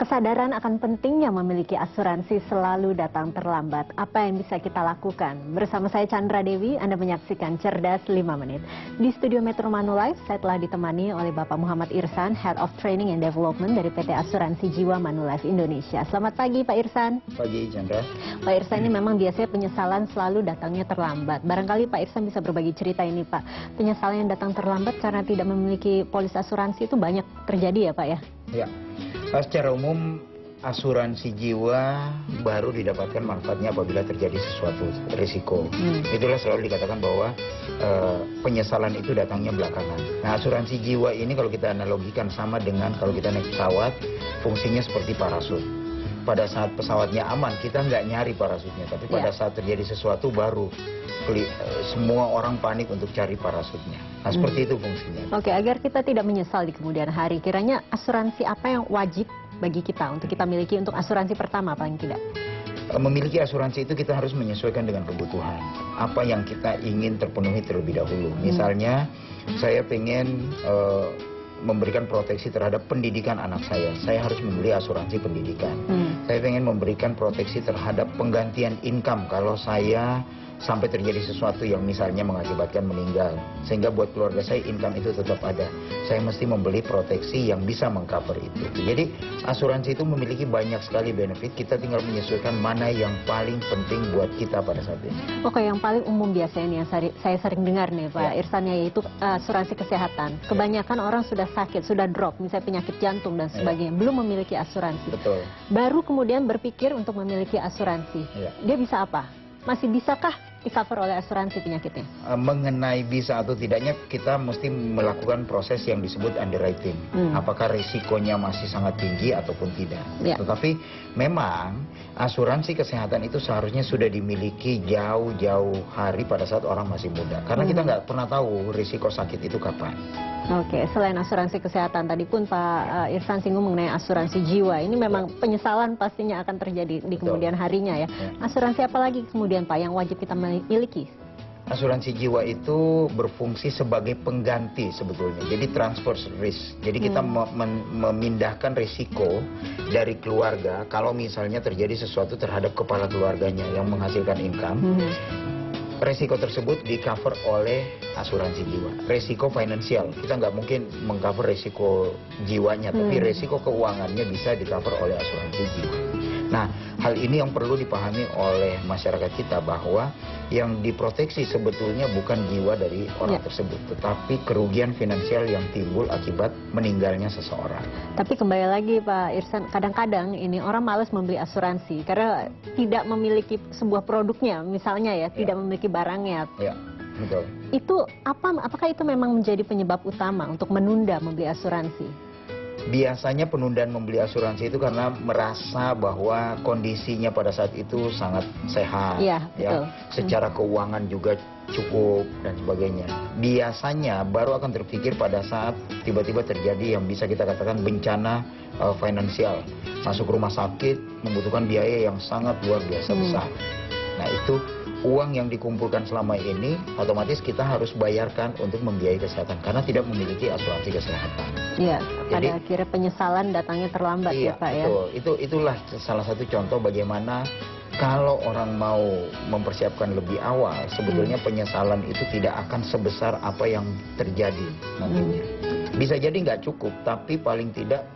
Kesadaran akan pentingnya memiliki asuransi selalu datang terlambat. Apa yang bisa kita lakukan? Bersama saya Chandra Dewi, Anda menyaksikan Cerdas 5 Menit. Di studio Metro Manulife, saya telah ditemani oleh Bapak Muhammad Irsan, Head of Training and Development dari PT Asuransi Jiwa Manulife Indonesia. Selamat pagi Pak Irsan. Pagi Chandra. Pak Irsan, ini memang biasanya penyesalan selalu datangnya terlambat. Barangkali Pak Irsan bisa berbagi cerita ini Pak. Penyesalan yang datang terlambat karena tidak memiliki polis asuransi itu banyak terjadi ya Pak ya? Ya. Secara umum asuransi jiwa baru didapatkan manfaatnya apabila terjadi sesuatu risiko. Itulah selalu dikatakan bahwa penyesalan itu datangnya belakangan. Nah, asuransi jiwa ini kalau kita analogikan sama dengan kalau kita naik pesawat, fungsinya seperti parasut. Pada saat pesawatnya aman, kita nggak nyari parasutnya, tapi pada saat terjadi sesuatu baru semua orang panik untuk cari parasutnya. Nah, seperti itu fungsinya. Oke, agar kita tidak menyesal di kemudian hari, kiranya asuransi apa yang wajib bagi kita untuk kita miliki untuk asuransi pertama paling tidak? Memiliki asuransi itu kita harus menyesuaikan dengan kebutuhan. Apa yang kita ingin terpenuhi terlebih dahulu. Misalnya, saya pengen memberikan proteksi terhadap pendidikan anak saya harus membeli asuransi pendidikan. Saya pengen memberikan proteksi terhadap penggantian income kalau saya sampai terjadi sesuatu yang misalnya mengakibatkan meninggal, sehingga buat keluarga saya income itu tetap ada. Saya mesti membeli proteksi yang bisa mengcover itu. Jadi asuransi itu memiliki banyak sekali benefit, kita tinggal menyesuaikan mana yang paling penting buat kita pada saat ini. Oke, yang paling umum biasanya yang saya sering dengar nih Pak Irsan, yaitu asuransi kesehatan. Kebanyakan orang sudah sakit, sudah drop, misalnya penyakit jantung dan sebagainya, belum memiliki asuransi. Betul. Baru kemudian berpikir untuk memiliki asuransi. Dia bisa apa? Masih bisakah di-cover oleh asuransi penyakitnya? Mengenai bisa atau tidaknya, kita mesti melakukan proses yang disebut underwriting. Apakah risikonya masih sangat tinggi ataupun tidak. Tetapi memang asuransi kesehatan itu seharusnya sudah dimiliki jauh-jauh hari pada saat orang masih muda. Karena kita nggak pernah tahu risiko sakit itu kapan. Oke, selain asuransi kesehatan, tadi pun Pak Irsan singgung mengenai asuransi jiwa. Ini memang penyesalan pastinya akan terjadi di kemudian harinya ya. Asuransi apa lagi kemudian Pak yang wajib kita miliki? Asuransi jiwa itu berfungsi sebagai pengganti sebetulnya. Jadi transfer risk. Jadi kita memindahkan risiko dari keluarga kalau misalnya terjadi sesuatu terhadap kepala keluarganya yang menghasilkan income. Resiko tersebut di-cover oleh asuransi jiwa. Resiko finansial, kita nggak mungkin meng-cover resiko jiwanya, tapi resiko keuangannya bisa di-cover oleh asuransi jiwa. Nah, hal ini yang perlu dipahami oleh masyarakat kita bahwa yang diproteksi sebetulnya bukan jiwa dari orang tersebut, tetapi kerugian finansial yang timbul akibat meninggalnya seseorang. Tapi kembali lagi Pak Irsan, kadang-kadang ini orang malas membeli asuransi karena tidak memiliki sebuah produknya, misalnya ya, tidak memiliki barangnya. Ya, betul. Itu apakah itu memang menjadi penyebab utama untuk menunda membeli asuransi? Biasanya penundaan membeli asuransi itu karena merasa bahwa kondisinya pada saat itu sangat sehat, betul. Secara keuangan juga cukup dan sebagainya. Biasanya baru akan terpikir pada saat tiba-tiba terjadi yang bisa kita katakan bencana finansial, masuk rumah sakit, membutuhkan biaya yang sangat luar biasa besar. Nah, itu uang yang dikumpulkan selama ini otomatis kita harus bayarkan untuk membiayai kesehatan karena tidak memiliki asuransi kesehatan. Iya, pada akhirnya penyesalan datangnya terlambat ya Pak ya. Itulah salah satu contoh bagaimana kalau orang mau mempersiapkan lebih awal, sebetulnya penyesalan itu tidak akan sebesar apa yang terjadi nantinya. Bisa jadi nggak cukup, tapi paling tidak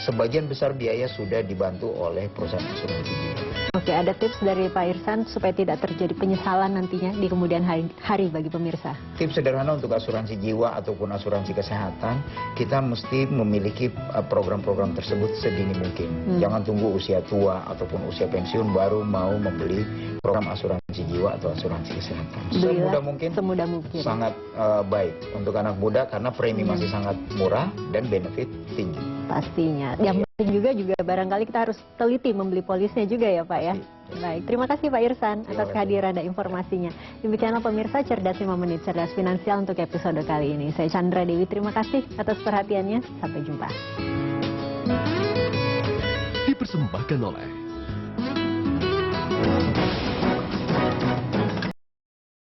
sebagian besar biaya sudah dibantu oleh perusahaan asuransi jiwa. Oke, ada tips dari Pak Irsan supaya tidak terjadi penyesalan nantinya di kemudian hari bagi pemirsa? Tips sederhana untuk asuransi jiwa ataupun asuransi kesehatan, kita mesti memiliki program-program tersebut sedini mungkin. Jangan tunggu usia tua ataupun usia pensiun baru mau membeli program asuransi jiwa atau asuransi kesehatan. Semudah mungkin. Sangat baik untuk anak muda karena premi masih sangat murah dan benefit tinggi. Pastinya. Yang penting juga barangkali kita harus teliti membeli polisnya juga ya Pak ya. Baik, terima kasih Pak Irsan atas kehadiran dan informasinya. Demikianlah pemirsa Cerdas 5 Menit, Cerdas Finansial untuk episode kali ini. Saya Chandra Dewi, terima kasih atas perhatiannya. Sampai jumpa. Dipersembahkan oleh